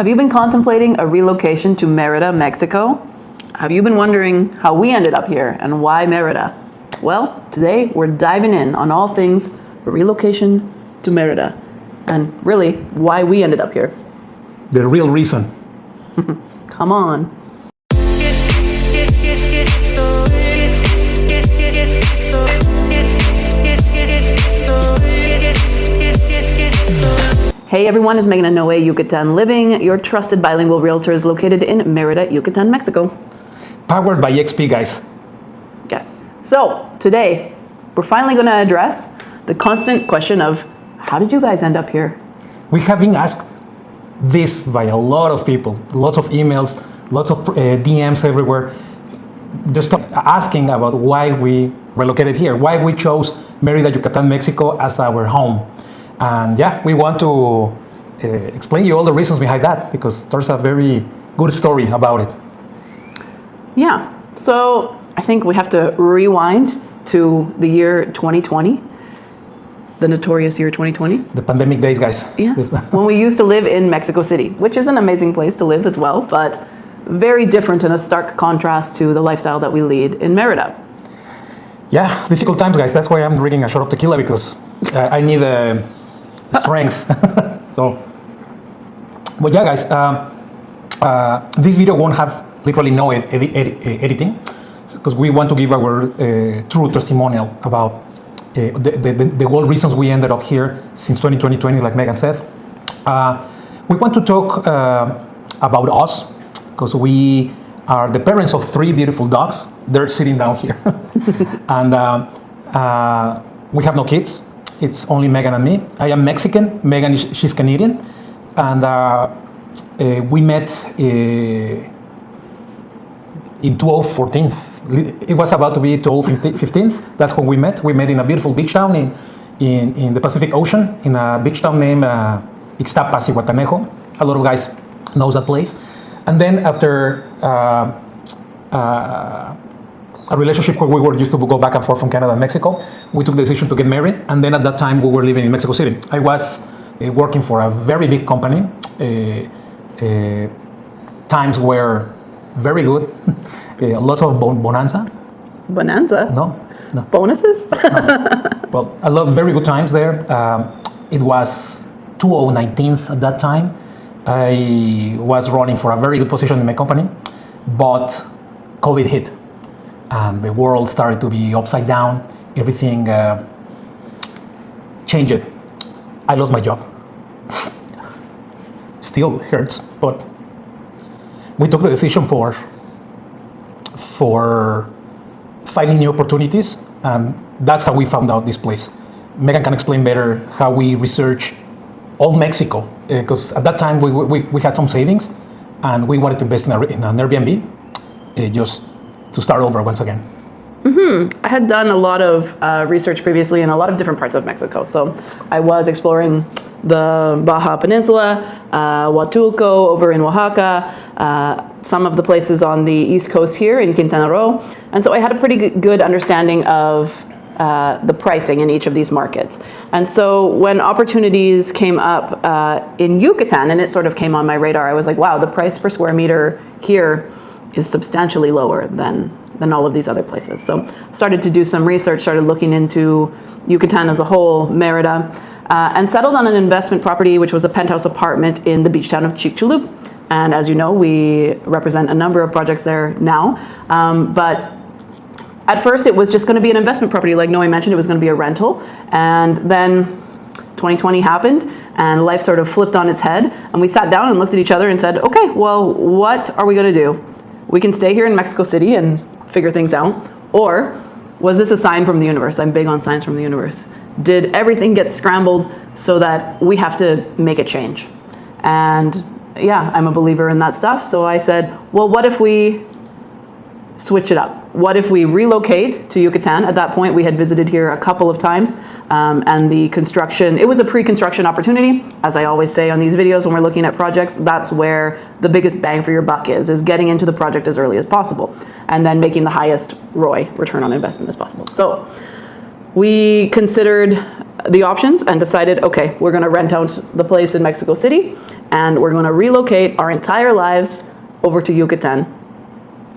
Have you been contemplating a relocation to Merida, Mexico? Have you been wondering how we ended up here and why Merida? Well, today we're diving in on all things relocation to Merida and really why we ended up here. The real reason. Come on. Hey everyone, it's Meghan and Noe, Yucatan Living, your trusted bilingual realtors located in Merida, Yucatan, Mexico. Powered by XP, guys. Yes. So today, we're finally going to address the constant question of how did you guys end up here? We have been asked this by a lot of people, lots of emails, lots of DMs everywhere, just asking about why we relocated here, why we chose Merida, Yucatan, Mexico as our home. And yeah, we want to explain you all the reasons behind that because there's a very good story about it. Yeah, so I think we have to rewind to the year 2020, the notorious year 2020. The pandemic days, guys. Yes, when we used to live in Mexico City, which is an amazing place to live as well, but very different and a stark contrast to the lifestyle that we lead in Merida. Yeah, difficult times, guys. That's why I'm drinking a shot of tequila because I need strength. So, but yeah, guys, this video won't have literally no editing because we want to give our true testimonial about the whole reasons we ended up here since 2020, like Meghan said. We want to talk about us because we are the parents of 3 beautiful dogs. They're sitting down here. And we have no kids. It's only Meghan and me. I am Mexican. Meghan, she's Canadian. And we met in 2014. It was about to be 2015. That's when we met. We met in a beautiful beach town in the Pacific Ocean, in a beach town named Ixtapas, Iguatanejo. A lot of guys knows that place. And then after a relationship where we were used to go back and forth from Canada and Mexico, we took the decision to get married. And then at that time, we were living in Mexico City. I was working for a very big company. Times were very good. Lots of bonanza. Bonanza? No. Bonuses? No. Well, I love very good times there. It was 2019 at that time. I was running for a very good position in my company, but COVID hit. And the world started to be upside down. Everything changed. I lost my job. Still hurts, but we took the decision for finding new opportunities, and that's how we found out this place. Meghan can explain better how we research all Mexico, because at that time we had some savings, and we wanted to invest in an Airbnb, just to start over once again. I had done a lot of research previously in a lot of different parts of Mexico. So I was exploring the Baja Peninsula, Huatulco over in Oaxaca, some of the places on the East Coast here in Quintana Roo. And so I had a pretty good understanding of the pricing in each of these markets. And so when opportunities came up in Yucatan, and it sort of came on my radar, I was like, wow, the price per square meter here is substantially lower than all of these other places. So started to do some research, started looking into Yucatan as a whole, Merida, and settled on an investment property, which was a penthouse apartment in the beach town of Chicxulub. And as you know, we represent a number of projects there now. But at first it was just gonna be an investment property. Like Noe mentioned, it was gonna be a rental. And then 2020 happened and life sort of flipped on its head. And we sat down and looked at each other and said, okay, well, what are we gonna do? We can stay here in Mexico City and figure things out. Or was this a sign from the universe? I'm big on signs from the universe. Did everything get scrambled so that we have to make a change? And yeah, I'm a believer in that stuff. So I said, well, what if we switch it up? What if we relocate to Yucatan? At that point, we had visited here a couple of times, and the construction, it was a pre-construction opportunity. As I always say on these videos when we're looking at projects, that's where the biggest bang for your buck is getting into the project as early as possible, and then making the highest ROI, return on investment, as possible. So we considered the options and decided, okay, we're going to rent out the place in Mexico City and we're going to relocate our entire lives over to Yucatan.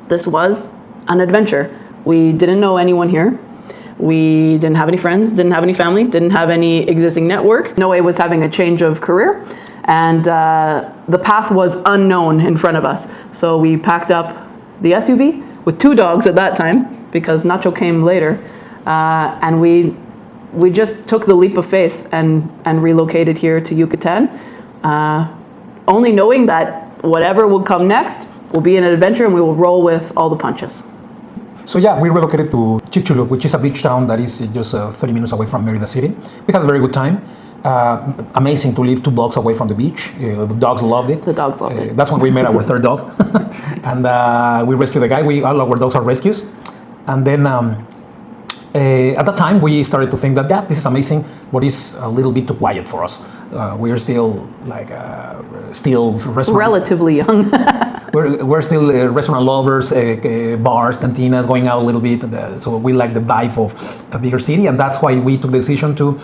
This was an adventure. We didn't know anyone here. We didn't have any friends, didn't have any family, didn't have any existing network. Noe was having a change of career, and the path was unknown in front of us. So we packed up the SUV with 2 dogs at that time, because Nacho came later, and we just took the leap of faith and relocated here to Yucatan, only knowing that whatever will come next will be an adventure and we will roll with all the punches. So yeah, we relocated to Chicxulub, which is a beach town that is just 30 minutes away from Merida City. We had a very good time. Amazing to live 2 blocks away from the beach. The dogs loved it. The dogs loved it. That's when we met our 3rd dog. And we rescued the guy. All our dogs are rescues. And then at that time, we started to think that, yeah, this is amazing, but it's a little bit too quiet for us. We're still restaurant. Relatively young. We're still restaurant lovers, bars, cantinas, going out a little bit. So we like the vibe of a bigger city, and that's why we took the decision to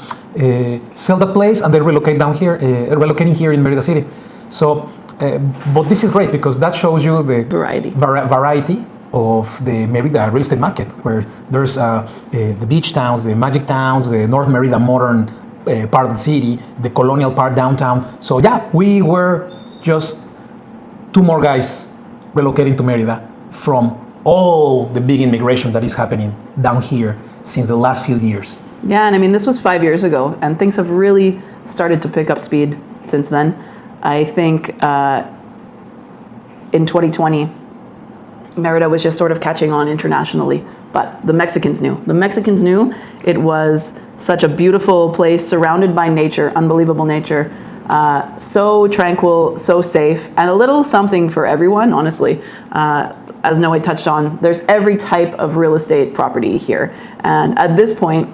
sell the place and then relocating here in Merida City. So, but this is great because that shows you the variety of the Merida real estate market, where there's the beach towns, the magic towns, the North Merida modern part of the city, the colonial part downtown. So yeah, we were just 2 more guys relocating to Merida from all the big immigration that is happening down here since the last few years. Yeah, and I mean, this was 5 years ago, and things have really started to pick up speed since then. I think in 2020, Merida was just sort of catching on internationally, but the Mexicans knew. The Mexicans knew it was such a beautiful place surrounded by nature, unbelievable nature. So tranquil, so safe, and a little something for everyone, honestly. As Noe touched on, there's every type of real estate property here. And at this point,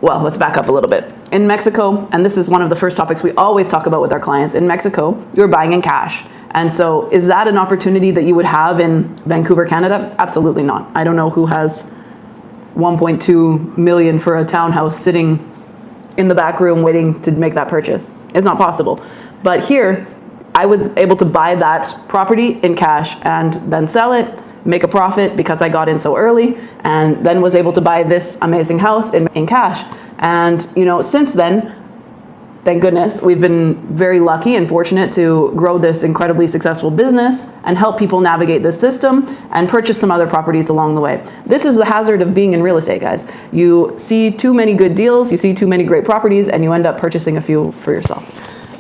well, let's back up a little bit. In Mexico, and this is one of the first topics we always talk about with our clients, in Mexico, you're buying in cash. And so is that an opportunity that you would have in Vancouver, Canada? Absolutely not. I don't know who has 1.2 million for a townhouse sitting in the back room waiting to make that purchase. It's not possible. But here, I was able to buy that property in cash and then sell it, make a profit because I got in so early, and then was able to buy this amazing house in cash. And since then, thank goodness, we've been very lucky and fortunate to grow this incredibly successful business and help people navigate this system and purchase some other properties along the way. This is the hazard of being in real estate, guys. You see too many good deals, you see too many great properties, and you end up purchasing a few for yourself.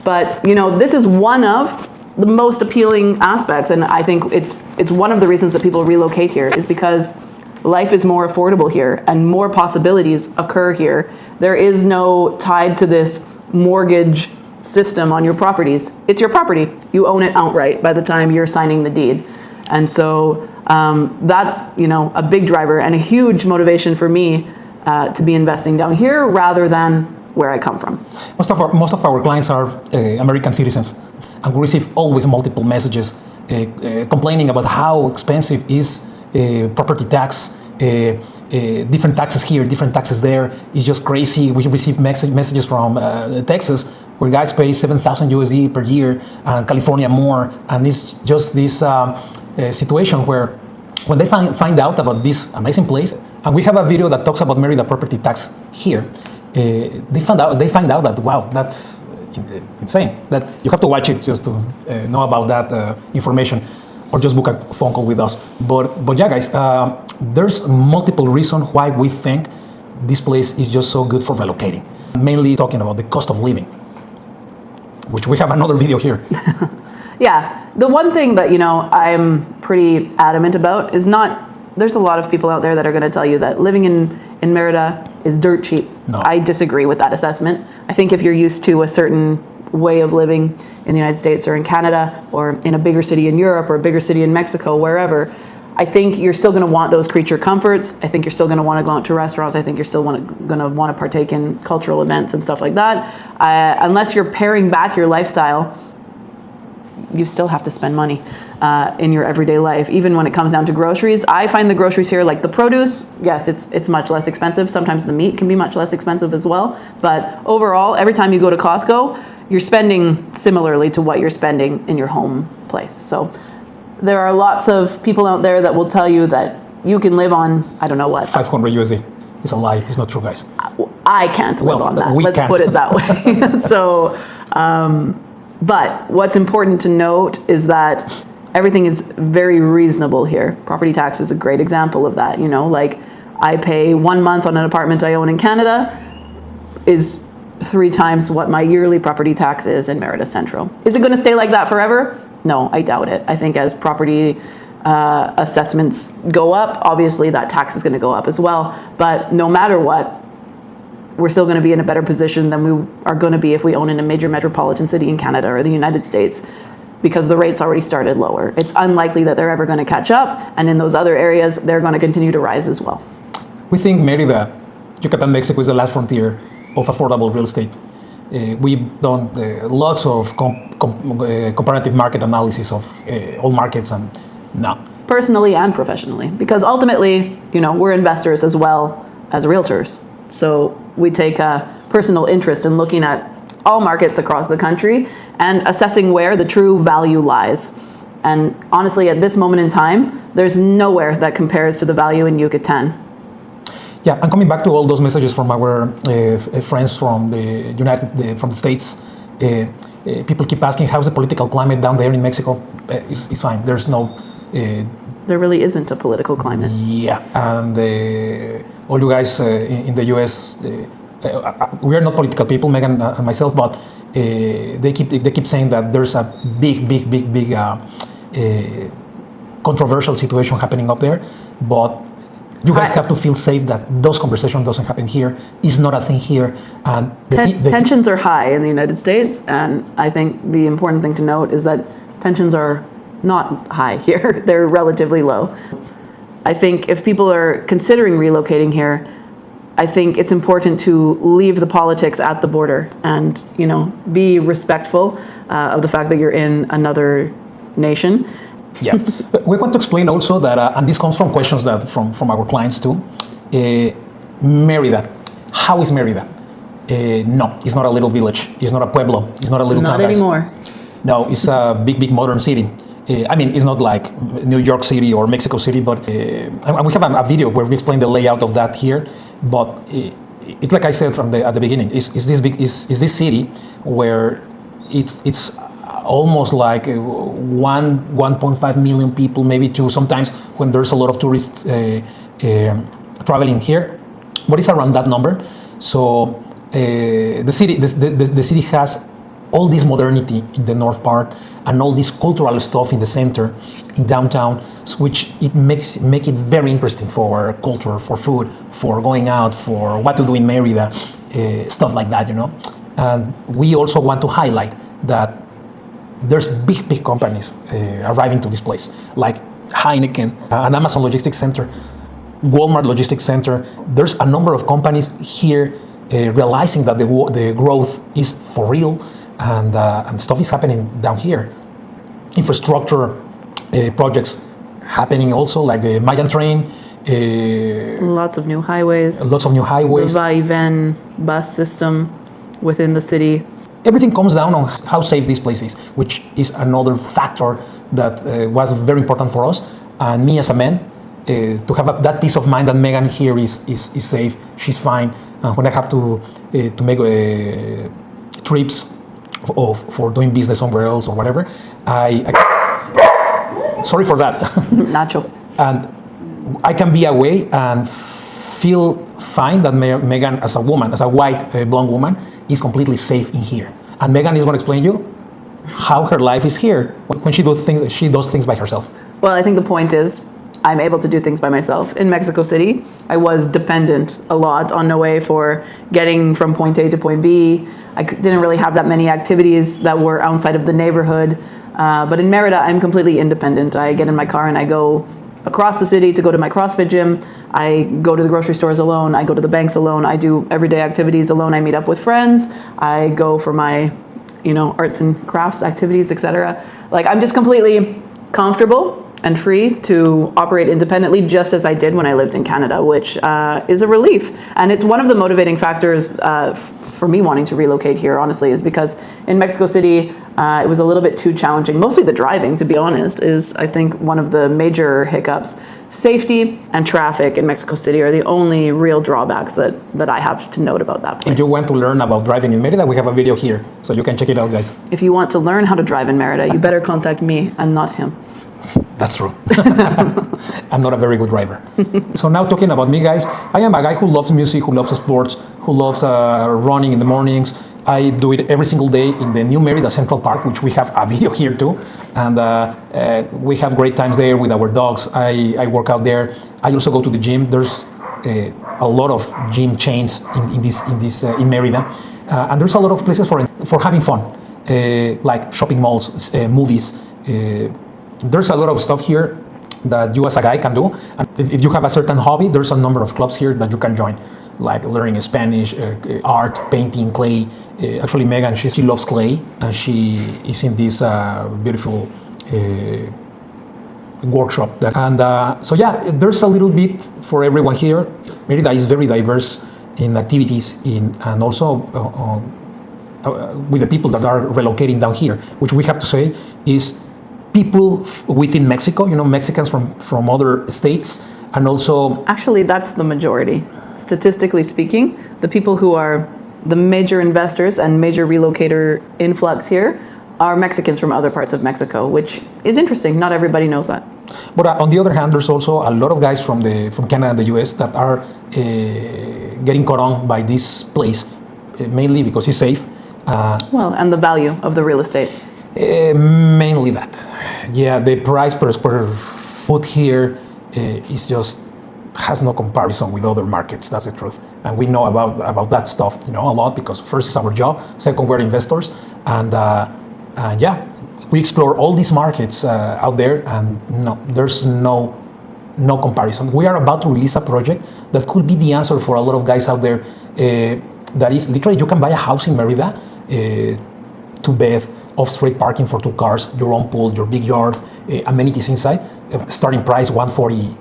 But this is one of the most appealing aspects, and I think it's one of the reasons that people relocate here, is because life is more affordable here and more possibilities occur here. There is no tied to this mortgage system on your properties. It's your property. You own it outright by the time you're signing the deed. And so that's a big driver and a huge motivation for me to be investing down here rather than where I come from. Most of our clients are American citizens, and we receive always multiple messages complaining about how expensive is property tax. Different taxes here, different taxes there. It's just crazy. We receive messages from Texas where guys pay 7,000 USD per year, and California more. And it's just this situation where when they find out about this amazing place, and we have a video that talks about Merida property tax here, they find out that, wow, that's insane. That you have to watch it just to know about that information, or just book a phone call with us. But yeah, guys, there's multiple reasons why we think this place is just so good for relocating. Mainly talking about the cost of living, which we have another video here. Yeah, the one thing that I'm pretty adamant about is there's a lot of people out there that are going to tell you that living in Merida is dirt cheap. No. I disagree with that assessment. I think if you're used to a certain way of living in the United States or in Canada or in a bigger city in Europe or a bigger city in Mexico, wherever, I think you're still going to want those creature comforts. I think you're still going to want to go out to restaurants. I think you're still going to want to partake in cultural events and stuff like that. Unless you're paring back your lifestyle you still have to spend money in your everyday life, even when it comes down to groceries. I find the groceries here, like the produce, yes, it's much less expensive. Sometimes the meat can be much less expensive as well. But overall, every time you go to Costco, you're spending similarly to what you're spending in your home place. So there are lots of people out there that will tell you that you can live on, I don't know what. 500 USD. It's a lie. It's not true, guys. I can't live on that. Let's can't. put it that way. So, but what's important to note is that everything is very reasonable here. Property tax is a great example of that. You know, like I pay 1 month on an apartment I own in Canada is 3 times what my yearly property tax is in Merida Central. Is it going to stay like that forever? No, I doubt it. I think as property assessments go up, obviously that tax is going to go up as well. But no matter what, we're still going to be in a better position than we are going to be if we own in a major metropolitan city in Canada or the United States, because the rates already started lower. It's unlikely that they're ever going to catch up, and in those other areas, they're going to continue to rise as well. We think Merida, Yucatan, Mexico is the last frontier of affordable real estate. We've done lots of comparative market analysis of all markets, and no. Personally and professionally, because ultimately, you know, we're investors as well as realtors. So we take a personal interest in looking at all markets across the country and assessing where the true value lies. And honestly, at this moment in time, there's nowhere that compares to the value in Yucatan. Yeah, and coming back to all those messages from our friends from from the States, people keep asking, how's the political climate down there in Mexico? It's fine. There's no... There really isn't a political climate. Yeah, and all you guys in the US, we are not political people, Meghan and myself, but they keep saying that there's a big controversial situation happening up there, but you guys have to feel safe that those conversations doesn't happen here. It's not a thing here, and tensions are high in the United States, and I think the important thing to note is that tensions are not high here. They're relatively low. I think if people are considering relocating here, I think it's important to leave the politics at the border and, you know, be respectful of the fact that you're in another nation. Yeah, we want to explain also that, and this comes from questions that from our clients too. Merida, how is Merida? No, it's not a little village. It's not a pueblo. It's not a little town. Not anymore. No, it's a big modern city. I mean, it's not like New York City or Mexico City, but and we have a video where we explain the layout of that here. But it's like I said from at the beginning, is this city where it's almost like 1.5 million people, maybe 2 sometimes when there's a lot of tourists traveling here, but it's around that number. So the city has all this modernity in the north part and all this cultural stuff in the center, in downtown, which it make it very interesting for culture, for food, for going out, for what to do in Merida, stuff like that, you know. And we also want to highlight that there's big companies arriving to this place, like Heineken, an Amazon logistics center, Walmart logistics center. There's a number of companies here realizing that the growth is for real, and stuff is happening down here. Infrastructure projects happening also, like the Meghan train. Lots of new highways. Lots of new highways. The va-et-vient bus system within the city. Everything comes down on how safe this place is, which is another factor that was very important for us. And me as a man, to have that peace of mind that Meghan here is safe, she's fine. When I have to make trips for doing business somewhere else or whatever, sorry for that. Nacho. And I can be away and feel fine that Meghan, as a woman, as a white blonde woman, is completely safe in here. And Meghan is going to explain you how her life is here when she does things by herself. Well, I think the point is, I'm able to do things by myself. In Mexico City, I was dependent a lot on Noe for getting from point A to point B. I didn't really have that many activities that were outside of the neighborhood. But in Merida, I'm completely independent. I get in my car and I go across the city to go to my CrossFit gym. I go to the grocery stores alone. I go to the banks alone. I do everyday activities alone. I meet up with friends. I go for my, arts and crafts activities, etc. Like I'm just completely comfortable and free to operate independently, just as I did when I lived in Canada, which is a relief. And it's one of the motivating factors for me wanting to relocate here, honestly, is because in Mexico City, it was a little bit too challenging. Mostly the driving, to be honest, is I think one of the major hiccups. Safety and traffic in Mexico City are the only real drawbacks that I have to note about that place. If you want to learn about driving in Merida, we have a video here, so you can check it out, guys. If you want to learn how to drive in Merida, you better contact me and not him. That's true. I'm not a very good driver. So now talking about me, guys, I am a guy who loves music, who loves sports, who loves running in the mornings. I do it every single day in the new Merida Central Park, which we have a video here too. And we have great times there with our dogs. I work out there. I also go to the gym. There's a lot of gym chains in Merida. And there's a lot of places for having fun, like shopping malls, movies. There's a lot of stuff here that you as a guy can do. And if you have a certain hobby, there's a number of clubs here that you can join, like learning Spanish, art, painting, clay. Actually, Meghan, she loves clay, and she is in this beautiful workshop. So yeah, there's a little bit for everyone here. Merida is very diverse in activities, and also with the people that are relocating down here, which we have to say is people within Mexico, Mexicans from other states, and also... Actually, that's the majority. Statistically speaking, the people who are the major investors and major relocator influx here are Mexicans from other parts of Mexico, which is interesting. Not everybody knows that. But on the other hand, there's also a lot of guys from Canada and the US that are getting caught on by this place, mainly because it's safe. And the value of the real estate. Mainly that. Yeah, the price per square foot here has no comparison with other markets. That's the truth. And we know about that stuff, a lot, because first, it's our job. Second, we're investors. And yeah, we explore all these markets out there, and no, there's no comparison. We are about to release a project that could be the answer for a lot of guys out there. That is literally, you can buy a house in Merida, 2-bed, off-street parking for 2 cars, your own pool, your big yard, amenities inside. Starting price $140,000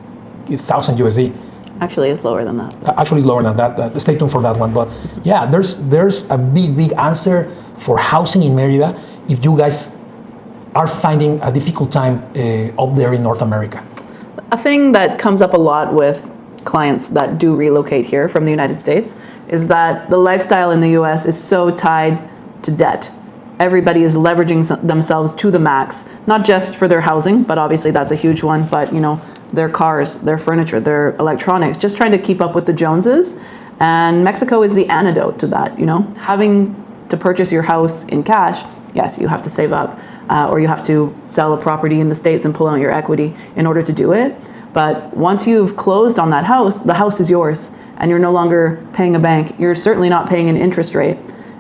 USD. Actually, it's lower than that. Actually, it's lower than that. Stay tuned for that one. But yeah, there's a big answer for housing in Merida if you guys are finding a difficult time up there in North America. A thing that comes up a lot with clients that do relocate here from the United States is that the lifestyle in the US is so tied to debt. Everybody is leveraging themselves to the max, not just for their housing, but obviously that's a huge one, but their cars, their furniture, their electronics, just trying to keep up with the Joneses. And Mexico is the antidote to that, having to purchase your house in cash. Yes, you have to save up, or you have to sell a property in the States and pull out your equity in order to do it. But once you've closed on that house, the house is yours, and you're no longer paying a bank. You're certainly not paying an interest rate.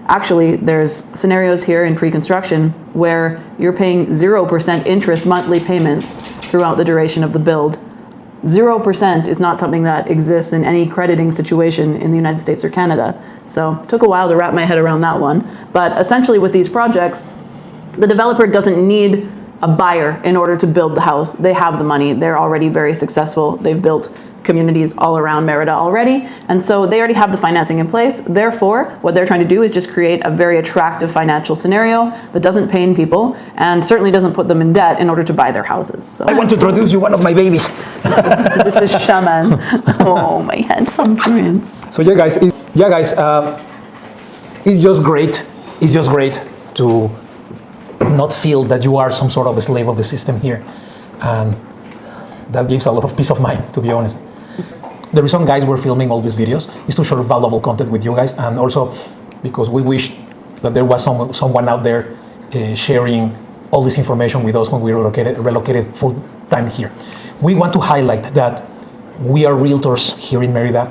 Actually, there's scenarios here in pre-construction where you're paying 0% interest monthly payments throughout the duration of the build. 0% is not something that exists in any crediting situation in the United States or Canada. So it took a while to wrap my head around that one. But essentially with these projects, the developer doesn't need a buyer in order to build the house. They have the money. They're already very successful. They've built communities all around Merida already, and so they already have the financing in place. Therefore, what they're trying to do is just create a very attractive financial scenario that doesn't pain people and certainly doesn't put them in debt in order to buy their houses. So I want to introduce you one of my babies. This is Shaman. Oh, my handsome prince. So yeah, guys, it's just great. It's just great to not feel that you are some sort of a slave of the system here, and that gives a lot of peace of mind, to be honest. The reason, guys, we're filming all these videos is to share valuable content with you guys, and also because we wish that there was someone out there sharing all this information with us when we relocated full time here. We want to highlight that we are realtors here in Merida.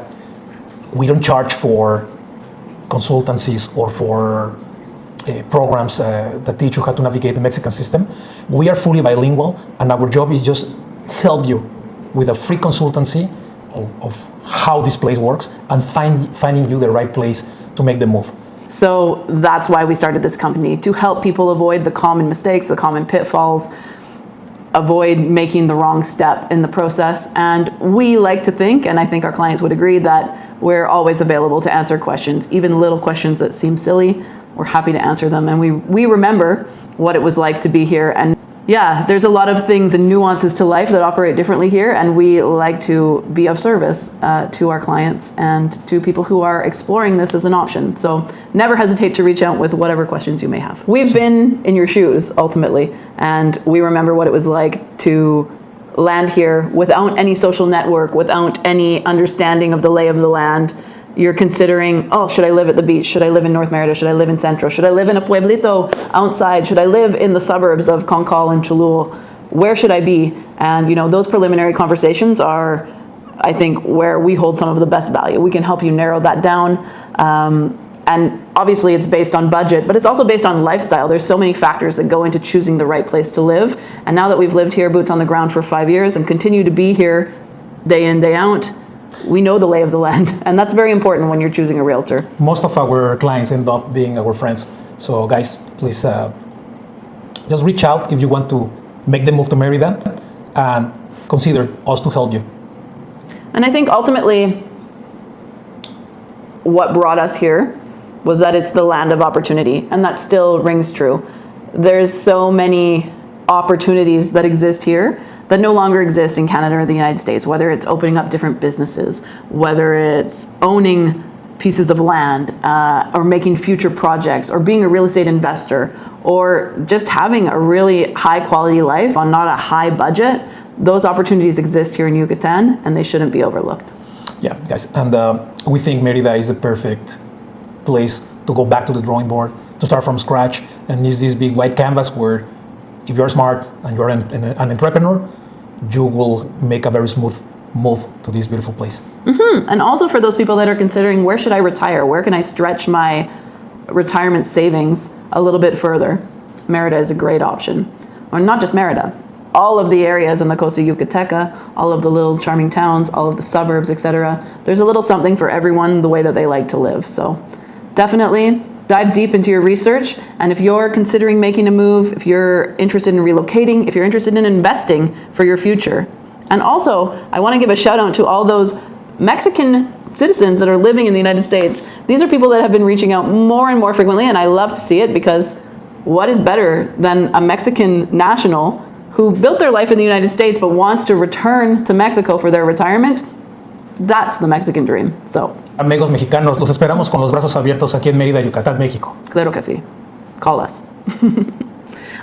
We don't charge for consultancies or for programs that teach you how to navigate the Mexican system. We are fully bilingual, and our job is just help you with a free consultancy of how this place works and finding you the right place to make the move. So that's why we started this company, to help people avoid the common mistakes, the common pitfalls, avoid making the wrong step in the process. And we like to think, and I think our clients would agree, that we're always available to answer questions, even little questions that seem silly. We're happy to answer them. And we remember what it was like to be here. And yeah, there's a lot of things and nuances to life that operate differently here, and we like to be of service to our clients and to people who are exploring this as an option. So never hesitate to reach out with whatever questions you may have. We've been in your shoes, ultimately, and we remember what it was like to land here without any social network, without any understanding of the lay of the land. You're considering, oh, should I live at the beach? Should I live in North Merida? Should I live in Centro? Should I live in a pueblito outside? Should I live in the suburbs of Concal and Cholul? Where should I be? And those preliminary conversations are, I think, where we hold some of the best value. We can help you narrow that down. And obviously it's based on budget, but it's also based on lifestyle. There's so many factors that go into choosing the right place to live. And now that we've lived here, boots on the ground, for 5 years and continue to be here day in, day out, we know the lay of the land, and that's very important when you're choosing a realtor. Most of our clients end up being our friends. So guys, please just reach out if you want to make the move to Merida, and consider us to help you. And I think ultimately what brought us here was that it's the land of opportunity, and that still rings true. There's so many opportunities that exist here that no longer exist in Canada or the United States, whether it's opening up different businesses, whether it's owning pieces of land, or making future projects, or being a real estate investor, or just having a really high quality life on not a high budget. Those opportunities exist here in Yucatan, and they shouldn't be overlooked. Yeah, guys, and we think Merida is the perfect place to go back to the drawing board, to start from scratch, and use this big white canvas where, if you're smart and you're an entrepreneur, you will make a very smooth move to this beautiful place. Mm-hmm. And also for those people that are considering, where should I retire? Where can I stretch my retirement savings a little bit further? Merida is a great option. Or not just Merida. All of the areas in the Costa Yucateca, all of the little charming towns, all of the suburbs, etc. There's a little something for everyone the way that they like to live. So definitely dive deep into your research, and if you're considering making a move, if you're interested in relocating, if you're interested in investing for your future. And also, I want to give a shout out to all those Mexican citizens that are living in the United States. These are people that have been reaching out more and more frequently, and I love to see it, because what is better than a Mexican national who built their life in the United States but wants to return to Mexico for their retirement? That's the Mexican dream. So, amigos mexicanos, los esperamos con los brazos abiertos aquí en Mérida, Yucatán, México. Claro que sí. Call us.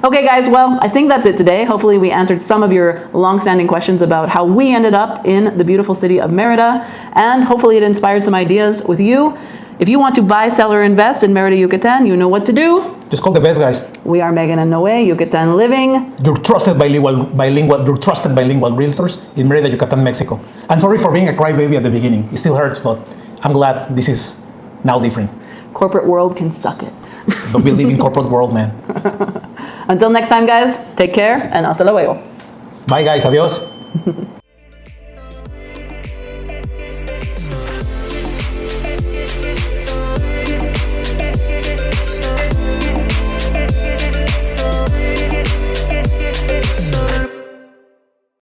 Okay, guys, well, I think that's it today. Hopefully we answered some of your long-standing questions about how we ended up in the beautiful city of Merida, and hopefully it inspired some ideas with you. If you want to buy, sell, or invest in Merida, Yucatan, you know what to do. Just call the best guys. We are Meghan and Noe, Yucatan Living. Your trusted bilingual realtors in Merida, Yucatán, Mexico. I'm sorry for being a crybaby at the beginning. It still hurts, but I'm glad this is now different. Corporate world can suck it. Don't believe in corporate world, man. Until next time, guys, take care, and hasta luego. Bye, guys. Adios.